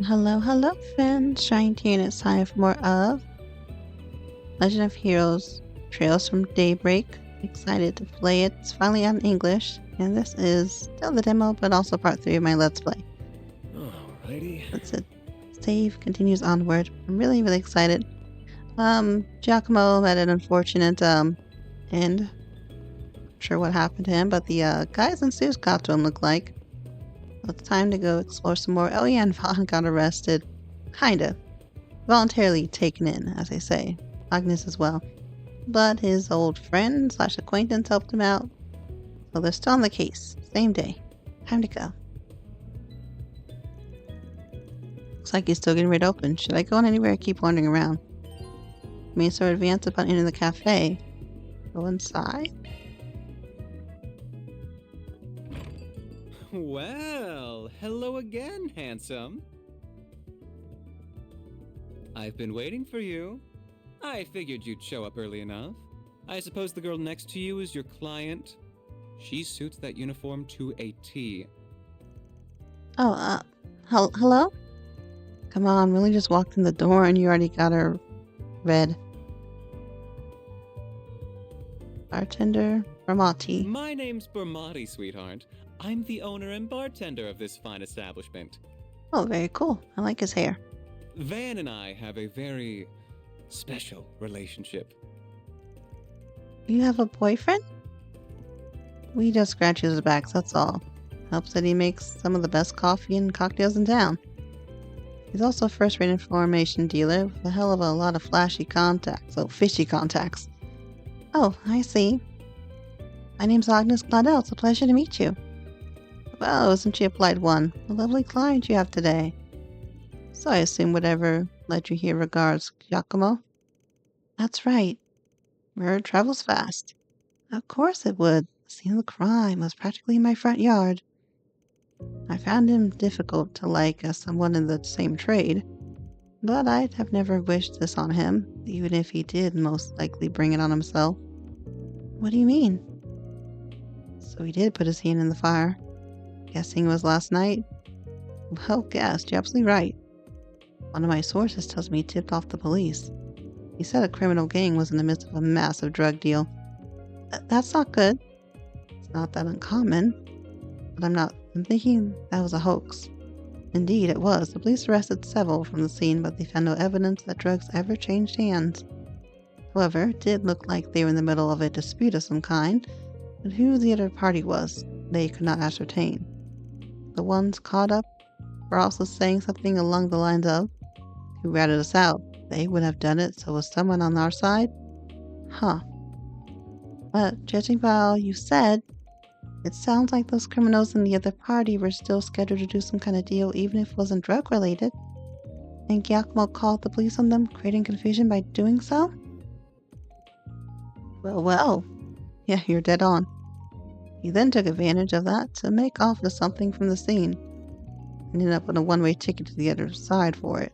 Hello, hello, friends. Schrient here, and it's time for more of Legend of Heroes Trails from Daybreak. Excited to play it. It's finally out in English, and this is still the demo, but also part 3 of my Let's Play. Alrighty. That's it. Save continues onward. I'm really, really excited. Giacomo had an unfortunate end. Not sure what happened to him, but the guys in suits got to him, look like. So it's time to go explore some more. Oh yeah, and Vaughn got arrested. Kinda. Voluntarily taken in, as they say. Agnes as well. But his old friend / acquaintance helped him out. So they're still on the case. Same day. Time to go. Looks like he's still getting ready to open. Should I go in anywhere or keep wandering around? Main sword advance upon entering the cafe. Go inside. Well, hello again, handsome. I've been waiting for you. I figured you'd show up early enough. I suppose the girl next to you is your client? She suits that uniform to a T. Oh, hello? Come on, we only just walked in the door and you already got her red. Bartender Ramati. My name's Bermati, sweetheart. I'm the owner and bartender of this fine establishment. Oh, very cool. I like his hair. Van and I have a very special relationship. You have a boyfriend? We just scratch his backs, that's all. Helps that he makes some of the best coffee and cocktails in town. He's also a first-rate information dealer with a hell of a lot of flashy contacts. Oh, fishy contacts. Oh, I see. My name's Agnes Claudel. It's a pleasure to meet you. Well, isn't she a polite one? A lovely client you have today. So I assume whatever led you here regards Giacomo? That's right. Word travels fast. Of course it would. The scene of the crime was practically in my front yard. I found him difficult to like as someone in the same trade, but I'd have never wished this on him, even if he did most likely bring it on himself. What do you mean? So he did put his hand in the fire. Guessing it was last night? Well guessed, you're absolutely right. One of my sources tells me he tipped off the police. He said a criminal gang was in the midst of a massive drug deal. That's not good. It's not that uncommon. But I'm thinking that was a hoax. Indeed, it was. The police arrested several from the scene, but they found no evidence that drugs ever changed hands. However, it did look like they were in the middle of a dispute of some kind, but who the other party was, they could not ascertain. The ones caught up were also saying something along the lines of, "Who ratted us out? They would have done it, so was someone on our side?" Huh. But judging by all you said, it sounds like those criminals in the other party were still scheduled to do some kind of deal even if it wasn't drug related. And Giacomo called the police on them, creating confusion by doing so? Well. Yeah, you're dead on. He then took advantage of that to make off with something from the scene, and ended up with a one-way ticket to the other side for it.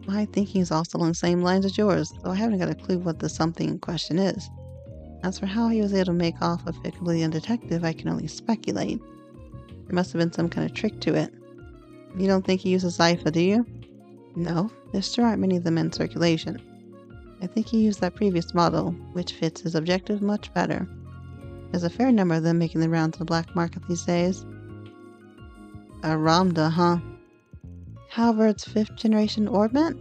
My thinking is also along the same lines as yours, though I haven't got a clue what the something in question is. As for how he was able to make off with it completely undetected, I can only speculate. There must have been some kind of trick to it. You don't think he used a Zypha, do you? No, there still aren't many of them in circulation. I think he used that previous model, which fits his objective much better. There's a fair number of them making the rounds of the black market these days. A Ramda, huh? However, it's 5th generation orbment?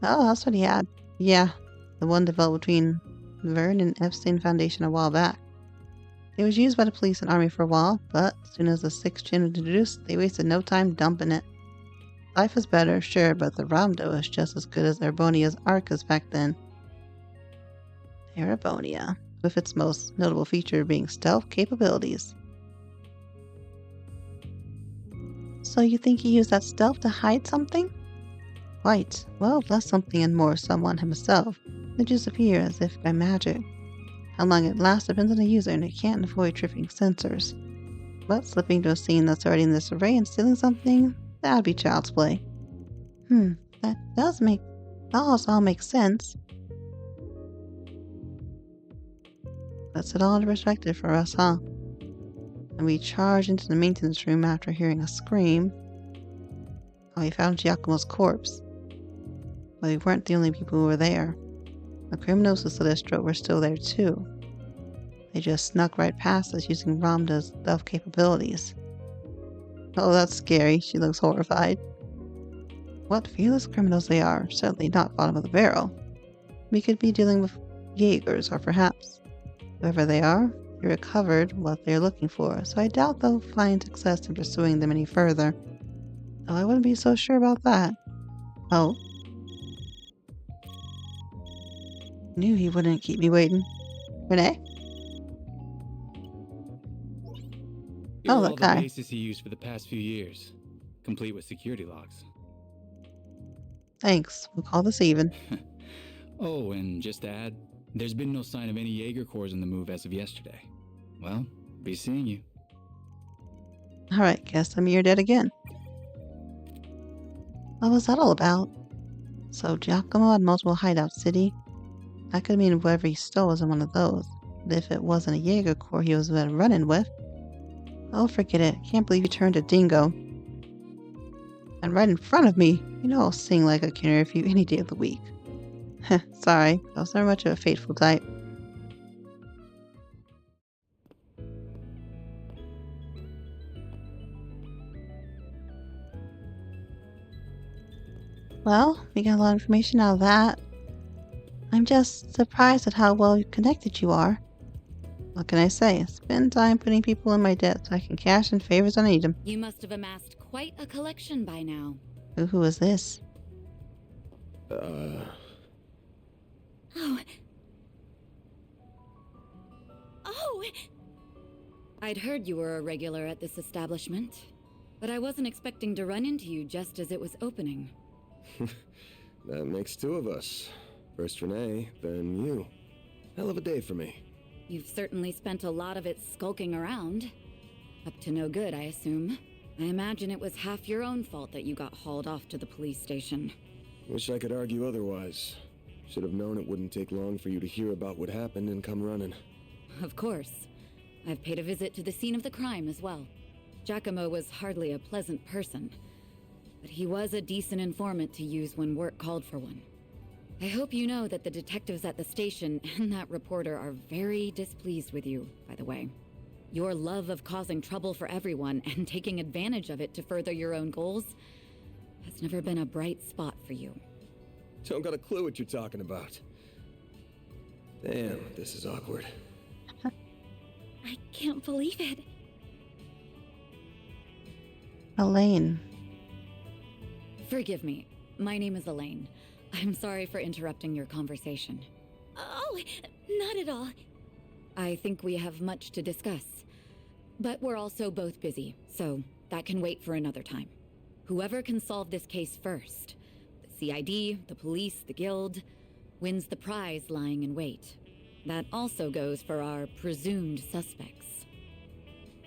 Oh, that's what he had. Yeah, the one developed between Vern and Epstein Foundation a while back. It was used by the police and army for a while, but as soon as the 6th gen was introduced, they wasted no time dumping it. Life is better, sure, but the Ramdo is just as good as Erebonia's Arcas back then. Erebonia, with its most notable feature being stealth capabilities. So you think he used that stealth to hide something? Quite. Well, less something and more someone himself. They disappear as if by magic. How long it lasts depends on the user, and it can't avoid tripping sensors. But slipping to a scene that's already in this array and stealing something, that'd be child's play. That does all make sense. Puts it all into perspective for us, huh? and we charged into the maintenance room after hearing a scream. Oh, we found Giacomo's corpse. But we weren't the only people who were there. The criminals who Celestro were still there too. They just snuck right past us using Ramda's stealth capabilities. Oh, that's scary. She looks horrified. What fearless criminals they are. Certainly not bottom of the barrel. We could be dealing with Jaegers, or perhaps whoever they are, they recovered what they're looking for, so I doubt they'll find success in pursuing them any further. Though I wouldn't be so sure about that. Oh. Knew he wouldn't keep me waiting. Renee? Here Oh, are that all the guy. bases he used for the past few years, complete with security logs. Thanks. We'll call this even. Oh, and just to add, there's been no sign of any Jaeger Corps in the move as of yesterday. Well, be seeing you. Alright, guess I'm here dead again. What was that all about? So Giacomo had multiple hideouts, city. That could mean whoever he stole was in one of those. But if it wasn't a Jaeger Corps he was running with... Oh, forget it. Can't believe you turned a dingo. And right in front of me. You know I'll sing like a canary for you any day of the week. Sorry, I was never much of a faithful type. Well, we got a lot of information out of that. I'm just surprised at how well connected you are. What can I say? Spend time putting people in my debt so I can cash in favors when I need them. You must have amassed quite a collection by now. Who is this? Oh. Oh! I'd heard you were a regular at this establishment, but I wasn't expecting to run into you just as it was opening. That makes two of us. First Renee, then you. Hell of a day for me. You've certainly spent a lot of it skulking around. Up to no good, I assume. I imagine it was half your own fault that you got hauled off to the police station. Wish I could argue otherwise. Should have known it wouldn't take long for you to hear about what happened and come running. Of course. I've paid a visit to the scene of the crime as well. Giacomo was hardly a pleasant person, but he was a decent informant to use when work called for one. I hope you know that the detectives at the station and that reporter are very displeased with you, by the way. Your love of causing trouble for everyone and taking advantage of it to further your own goals has never been a bright spot for you. Don't got a clue what you're talking about. Damn, this is awkward. I can't believe it. Elaine. Forgive me. My name is Elaine. I'm sorry for interrupting your conversation. Oh, not at all. I think we have much to discuss. But we're also both busy, so that can wait for another time. Whoever can solve this case first, the CID, the police, the guild, wins the prize lying in wait. That also goes for our presumed suspects.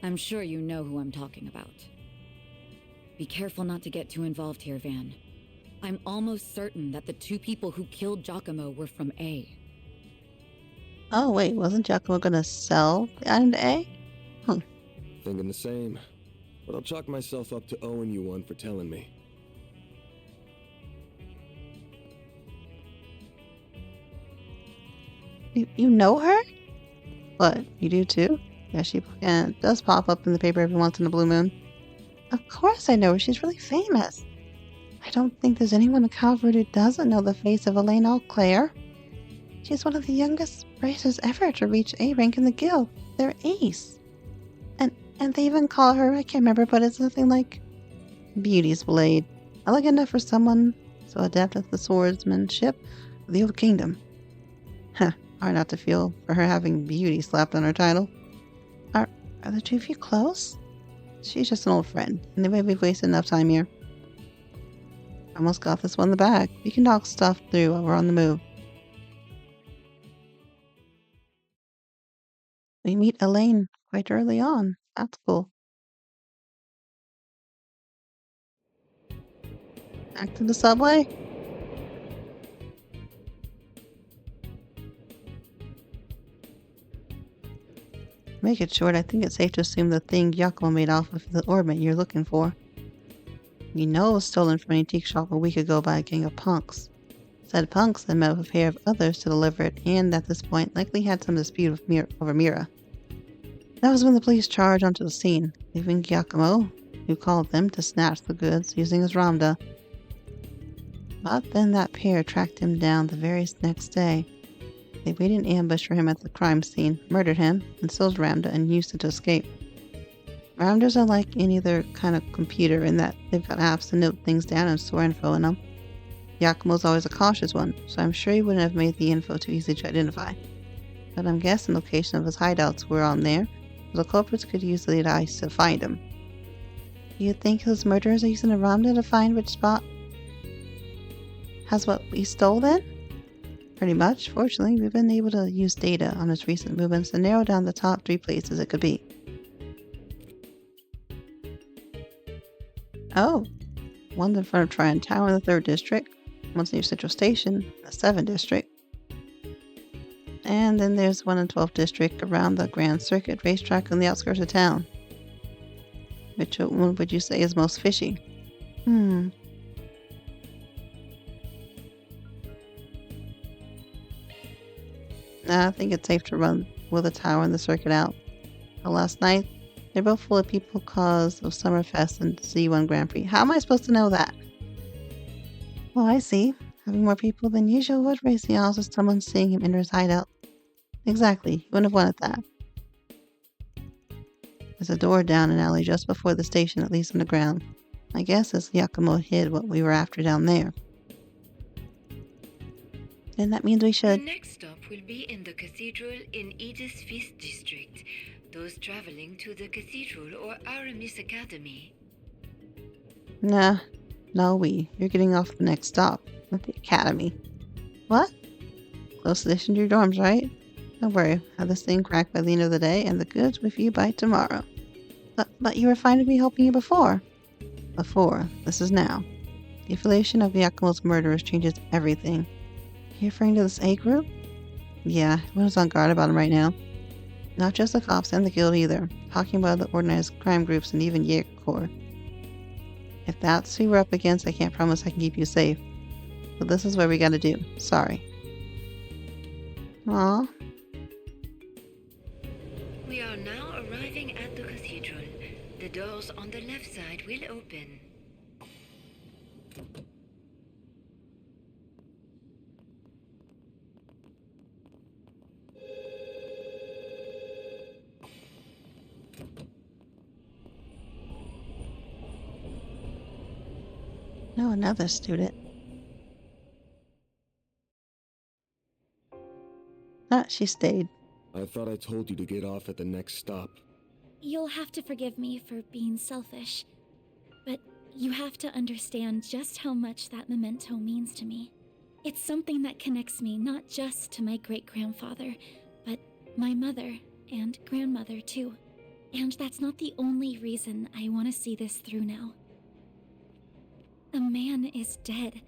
I'm sure you know who I'm talking about. Be careful not to get too involved here, Van. I'm almost certain that the two people who killed Giacomo were from A. Oh, wait, wasn't Giacomo gonna sell the item to A? Thinking the same. But I'll chalk myself up to owing you one for telling me. You know her? What, you do too? Yeah, she does pop up in the paper every once in a blue moon. Of course I know her, she's really famous. I don't think there's anyone in Calvert who doesn't know the face of Elaine Auclair. She's one of the youngest racers ever to reach A rank in the guild. They're ace. And they even call her, I can't remember, but it's something like Beauty's Blade. Elegant enough for someone so adept at the swordsmanship of the old kingdom. Huh, hard not to feel for her having beauty slapped on her title. Are the two of you close? She's just an old friend. Anyway, we've wasted enough time here. Almost got this one in the bag. We can talk stuff through while we're on the move. We meet Elaine quite early on. That's cool. Back to the subway? Make it short, I think it's safe to assume the thing Giacomo made off of the ornament you're looking for. You know it was stolen from an antique shop a week ago by a gang of punks. Said punks then met with a pair of others to deliver it, and at this point likely had some dispute with over Mira. That was when the police charged onto the scene, leaving Giacomo, who called them, to snatch the goods using his Ramda. But then that pair tracked him down the very next day. They waited in ambush for him at the crime scene, murdered him, and stole his Ramda and used it to escape. Ramdas are like any other kind of computer in that they've got apps to note things down and store info in them. Giacomo's always a cautious one, so I'm sure he wouldn't have made the info too easy to identify. But I'm guessing the location of his hideouts were on there, so the culprits could use the eyes to find him. Do you think his murderers are using a Ramda to find which spot has what we stole then? Pretty much. Fortunately, we've been able to use data on his recent movements to narrow down the top 3 places it could be. Oh, one's in front of Schrient Tower in the 3rd District, one's near Central Station, the 7th District, and then there's one in 12th District around the Grand Circuit racetrack on the outskirts of town. Which one would you say is most fishy? I think it's safe to run with the tower and the circuit out. But last night, they're both full of people because of Summerfest and C1 Grand Prix. How am I supposed to know that? Oh, I see. Having more people than usual would raise the odds of someone seeing him enter his hideout. Exactly. You wouldn't have wanted that. There's a door down an alley just before the station that leads underground. I guess as Giacomo hid what we were after down there. Then that means we should... The next stop will be in the cathedral in Edith's 5th District. Those traveling to the cathedral or Aramis Academy. Nah. No, you're getting off the next stop. At the academy. What? Close edition to your dorms, right? Don't worry. Have this thing cracked by the end of the day and the goods with you by tomorrow. But you were fine with me helping you before. Before. This is now. The affiliation of Giacomo's murderers changes everything. You referring to this A group? Yeah, everyone's on guard about him right now. Not just the cops and the guild either. Talking about the organized crime groups and even Jaeger Corps. If that's who we're up against, I can't promise I can keep you safe. But this is what we gotta do. Sorry. Aww. We are now arriving at the cathedral. The doors on the left side will open. No, another student. Ah, she stayed. I thought I told you to get off at the next stop. You'll have to forgive me for being selfish, but you have to understand just how much that memento means to me. It's something that connects me not just to my great-grandfather, but my mother and grandmother too. And that's not the only reason I want to see this through now. A man is dead.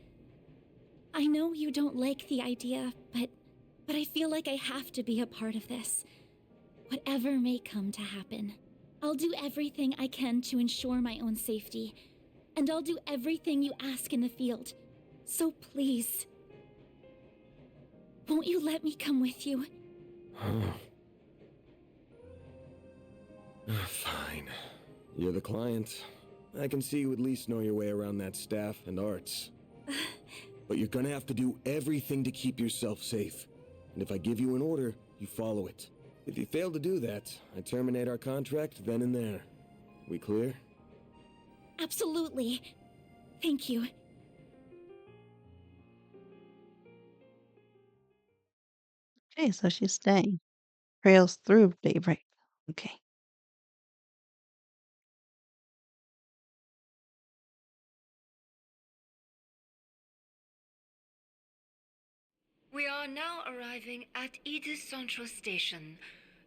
I know you don't like the idea, but I feel like I have to be a part of this. Whatever may come to happen, I'll do everything I can to ensure my own safety, and I'll do everything you ask in the field. So please, won't you let me come with you? Fine. You're the client. I can see you at least know your way around that staff and arts. But you're gonna have to do everything to keep yourself safe. And if I give you an order, you follow it. If you fail to do that, I terminate our contract then and there. We clear? Absolutely. Thank you. Okay, so she's staying. Trails through Daybreak. Okay. We are now arriving at Edith Central Station.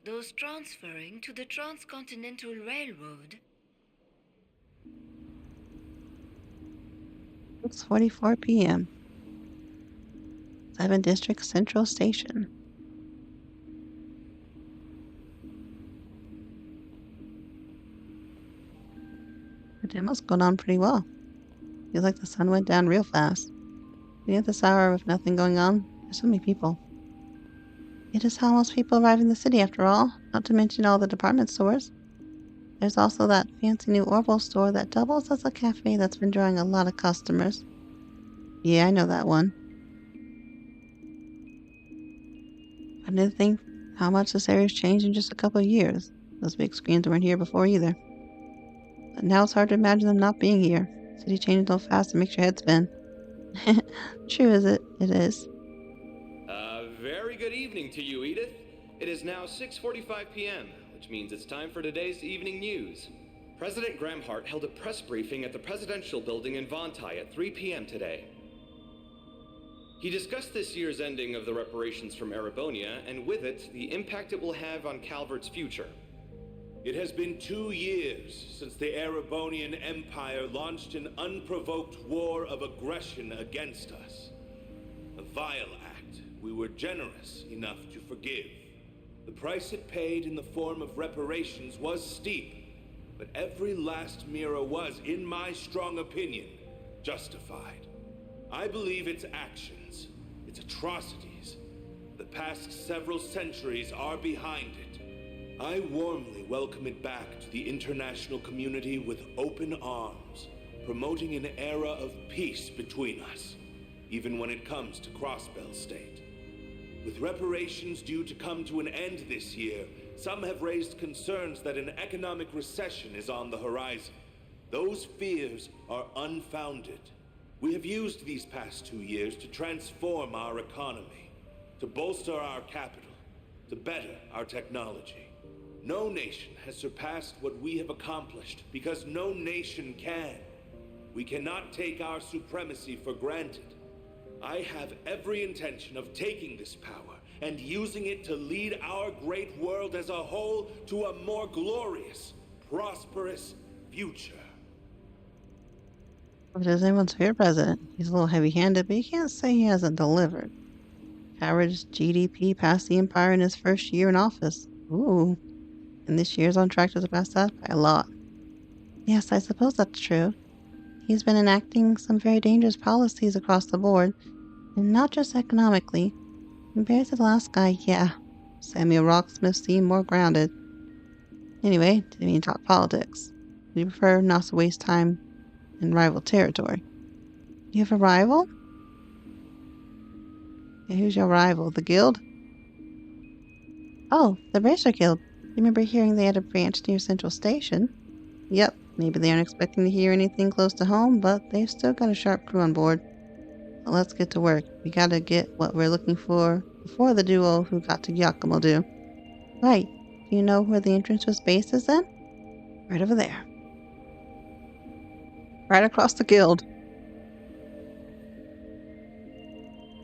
Those transferring to the Transcontinental Railroad. 6:44 p.m. 7th District Central Station. The demo's going on pretty well. Feels like the sun went down real fast. Even at this hour with nothing going on, there's so many people. It is how most people arrive in the city after all, not to mention all the department stores. There's also that fancy new Orbital store that doubles as a cafe that's been drawing a lot of customers. Yeah, I know that one. I didn't think how much this area's changed in just a couple of years. Those big screens weren't here before either. But now it's hard to imagine them not being here. City changes so fast it makes your head spin. True is it? It is. Very good evening to you, Edith. It is now 6:45 p.m., which means it's time for today's evening news. President Gramhart held a press briefing at the Presidential Building in Vontai at 3 p.m. today. He discussed this year's ending of the reparations from Erebonia, and with it, the impact it will have on Calvert's future. It has been 2 years since the Erebonian Empire launched an unprovoked war of aggression against us. A vile act we were generous enough to forgive. The price it paid in the form of reparations was steep, but every last mira was, in my strong opinion, justified. I believe its actions, its atrocities, the past several centuries are behind it. I warmly welcome it back to the international community with open arms, promoting an era of peace between us, even when it comes to Crossbell State. With reparations due to come to an end this year, some have raised concerns that an economic recession is on the horizon. Those fears are unfounded. We have used these past 2 years to transform our economy, to bolster our capital, to better our technology. No nation has surpassed what we have accomplished because no nation can. We cannot take our supremacy for granted. I have every intention of taking this power and using it to lead our great world as a whole to a more glorious, prosperous future. If there's anyone's favorite president, he's a little heavy-handed, but you can't say he hasn't delivered. Average GDP passed the empire in his first year in office. Ooh. And this year's on track to surpass that by a lot. Yes, I suppose that's true. He's been enacting some very dangerous policies across the board, and not just economically. Compared to the last guy, yeah, Samuel Rocksmith seemed more grounded. Anyway, didn't mean to talk politics. We prefer not to waste time in rival territory. You have a rival? Yeah, who's your rival? The guild? Oh, the Racer Guild. Remember hearing they had a branch near Central Station? Yep, maybe they aren't expecting to hear anything close to home, but they've still got a sharp crew on board. So let's get to work. We gotta get what we're looking for before the duo who got to Giacomo do. Right. Do you know where the entrance to his base is then? Right over there. Right across the guild.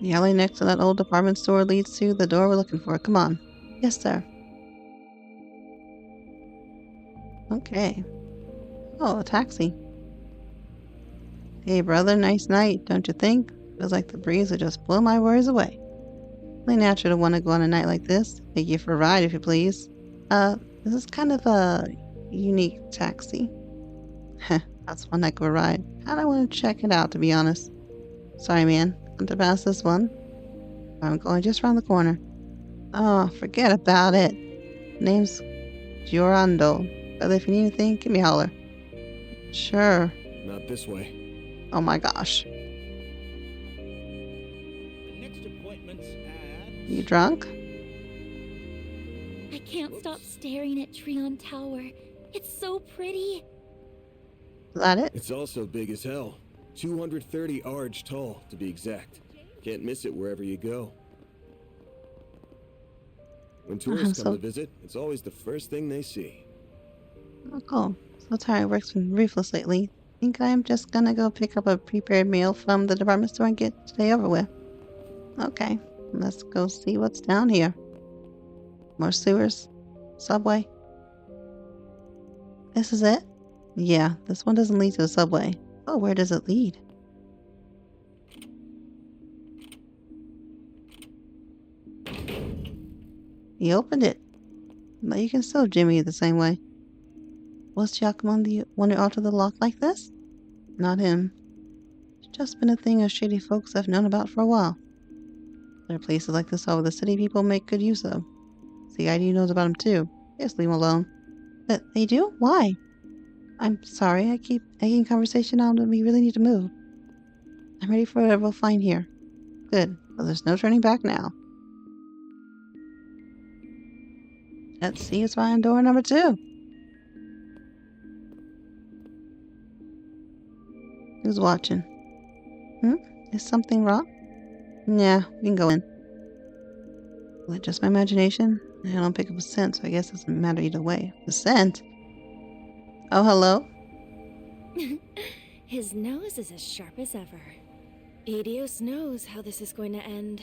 The alley next to that old department store leads to the door we're looking for. Come on. Yes, sir. Okay. Oh, a taxi. Hey, brother, nice night, don't you think? Feels like the breeze would just blow my worries away. Really natural to want to go on a night like this. Take you for a ride, if you please. This is kind of a unique taxi. Heh, that's one heck of a ride. Kinda want to check it out, to be honest. Sorry, man. I'm to pass this one. I'm going just around the corner. Oh, forget about it. Name's Giorando. But if you need anything, give me a holler. Sure. Not this way. Oh my gosh. The next appointment's at... You drunk? I can't stop staring at Trion Tower. It's so pretty. Is that it? It's also big as hell. 230 arch tall, to be exact. Can't miss it wherever you go. When tourists come to visit, it's always the first thing they see. Oh, cool. So tired work's been ruthless lately. Think I'm just gonna go pick up a prepared meal from the department store and get today over with. Okay, let's go see what's down here. More sewers? Subway? This is it? Yeah, this one doesn't lead to a subway. Oh, where does it lead? He opened it. But you can still jimmy it the same way. Was Giacomo the one who altered the lock like this? Not him. It's just been a thing us shady folks have known about for a while. There are places like this all over the city people make good use of. CID knows about him too. Just leave him alone. But they do? Why? I'm sorry, I keep egging conversation on and we really need to move. I'm ready for whatever we'll find here. Good, well there's no turning back now. Let's see what's behind door number 2. Who's watching? Is something wrong? Nah, we can go in. Well, it's just my imagination. I don't pick up a scent, so I guess it doesn't matter either way. The scent? Oh, hello? His nose is as sharp as ever. Edios knows how this is going to end.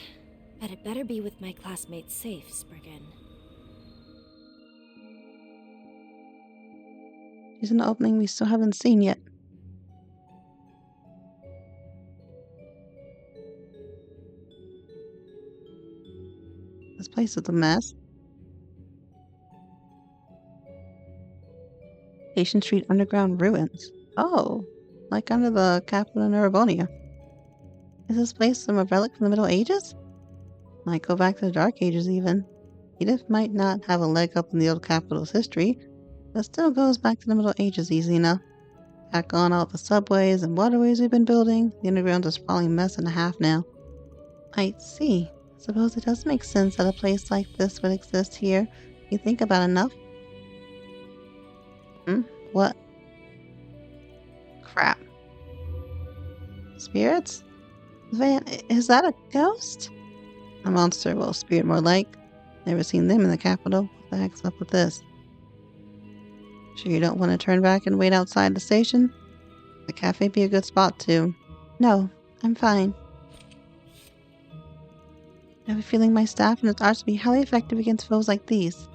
But it better be with my classmates safe, Spriggan. She's an opening we still haven't seen yet. This place is a mess. Station Street underground ruins. Oh, like under the capital in Erebonia. Is this place some relic from the Middle Ages? Might go back to the Dark Ages even. Edith might not have a leg up in the old capital's history, but still goes back to the Middle Ages easy enough. Tack on all the subways and waterways we've been building, the underground's a sprawling mess and a half now. I see. Suppose it does make sense that a place like this would exist here. You think about enough. What? Crap. Spirits? Van, is that a ghost? A monster, well, spirit more like. Never seen them in the capital. What the heck's up with this? Sure you don't want to turn back and wait outside the station? The cafe be a good spot too. No, I'm fine. I have a feeling my staff and its arts will be highly effective against foes like these.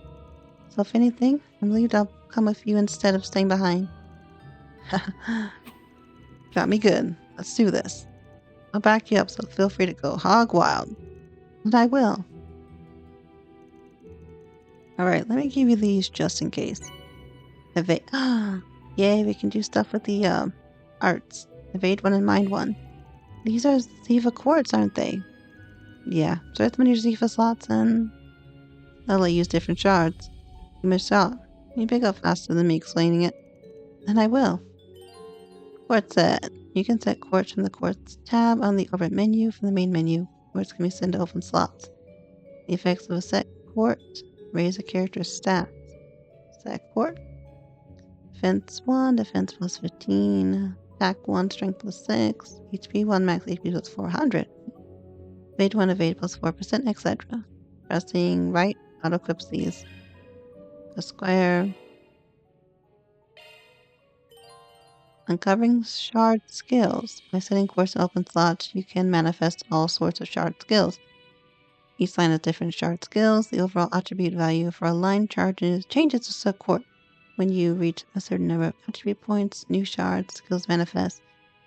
So if anything, I'm relieved I'll come with you instead of staying behind. Got me good. Let's do this. I'll back you up, so feel free to go hog wild. And I will. Alright, let me give you these just in case. Evade. Yay, we can do stuff with the arts. Evade 1 and mind 1. These are Ziva quartz, aren't they? Yeah, so it's many Ziva slots and they'll let you use different shards. You missed out. You pick up faster than me explaining it. And I will. Quartz set. You can set quartz from the quartz tab on the overhead menu from the main menu. Quartz can be sent to open slots. The effects of a set quartz raise a character's stats. Set quartz. Defense 1, defense plus 15. Attack 1, strength plus 6. HP 1, max HP plus 400. Evade 1, evade plus 4%, etc. Pressing right auto-equips these. The square. Uncovering shard skills. By setting quartz in open slots, you can manifest all sorts of shard skills. Each line has different shard skills. The overall attribute value for a line changes to a quartz. When you reach a certain number of attribute points, new shard skills manifest.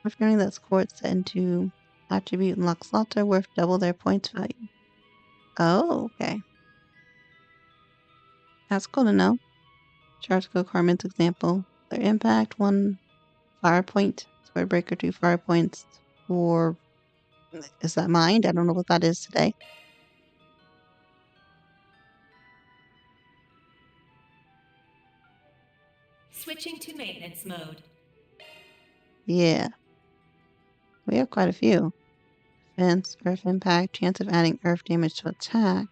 After learning that quartz set into attribute and lock slots are worth double their points value. Oh, okay. That's cool to know. Shard skill Carmen's example. Their impact 1 fire point, sword breaker 2 fire points, or is that mind? I don't know what that is today. Switching to maintenance mode. Yeah. We have quite a few. Defense, earth impact, chance of adding earth damage to attacks.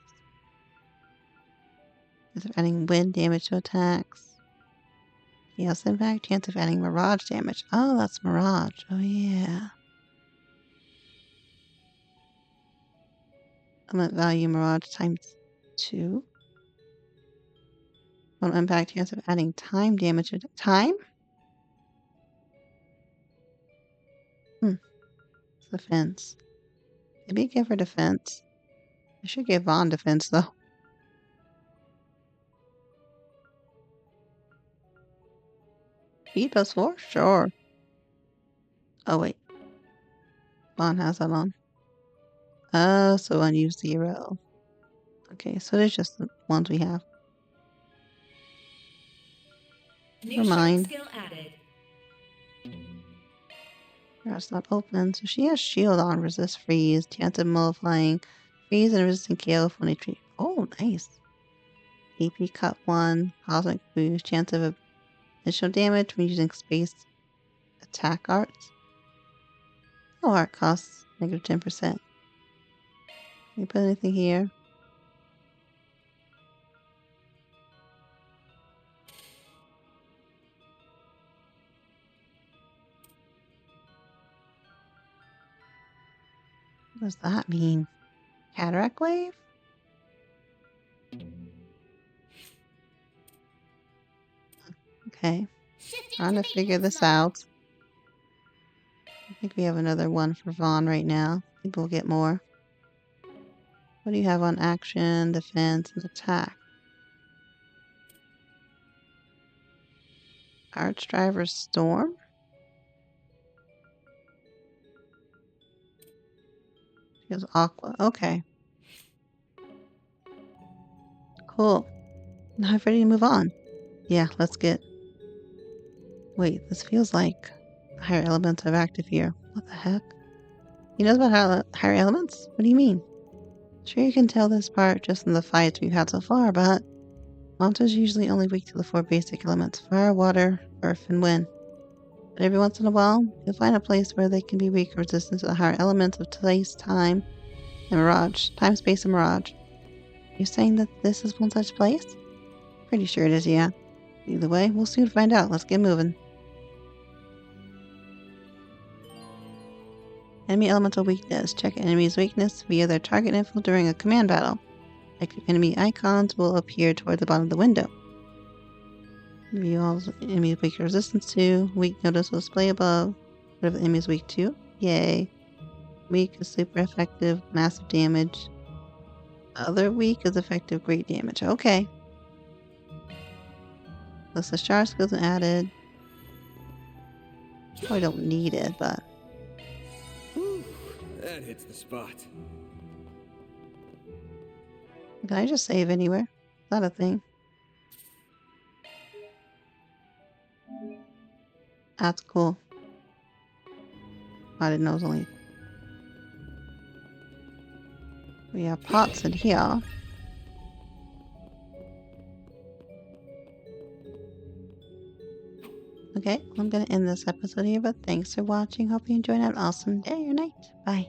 Chance of adding wind damage to attacks. Chaos impact, chance of adding mirage damage. Oh, that's mirage. Oh, yeah. Element value mirage times 2. One impact, chance of adding time damage to time? Defense. Maybe give her defense. I should give Vaughn defense, though. Speed plus 4? Sure. Oh, wait. Vaughn has that on. Oh, so unused 0. Okay, so there's just the ones we have. New Never sharp mind. skill added. That's not open. So she has shield on, resist freeze, chance of nullifying, freeze and resistant KO when they treat. Oh, nice. AP cut 1, cosmic boost, chance of initial damage when using space attack arts. No art costs negative 10%. Can you put anything here? What does that mean? Cataract wave? Okay. Trying to figure this out. I think we have another one for Vaughn right now. I think we'll get more. What do you have on action, defense, and attack? Archdriver Storm? She has Aqua. Okay. Cool. Now I'm ready to move on. Yeah, let's get... Wait, this feels like higher elements are active here. What the heck? He knows about higher elements? What do you mean? Sure, you can tell this part just in the fights we've had so far, but monsters are usually only weak to the 4 basic elements: fire, water, earth, and wind. But every once in a while, you'll find a place where they can be weak or resistant to the higher elements of place, time, and mirage. Time, space, and mirage. You're saying that this is one such place? Pretty sure it is, yeah. Either way, we'll soon find out. Let's get moving. Enemy elemental weakness. Check an enemy's weakness via their target info during a command battle. Active enemy icons will appear toward the bottom of the window. View all enemy weak resistance to. Weak notice will display above. Whatever the enemy is weak to. Yay. Weak is super effective, massive damage. Other weak is effective, great damage. Okay. List of star skills added. Probably don't need it, but... Whew, that hits the spot. Can I just save anywhere? Is that a thing? That's cool. I didn't know it was only... We have pots in here. Okay, I'm going to end this episode here, but thanks for watching. Hope you enjoyed. Have an awesome day or night. Bye.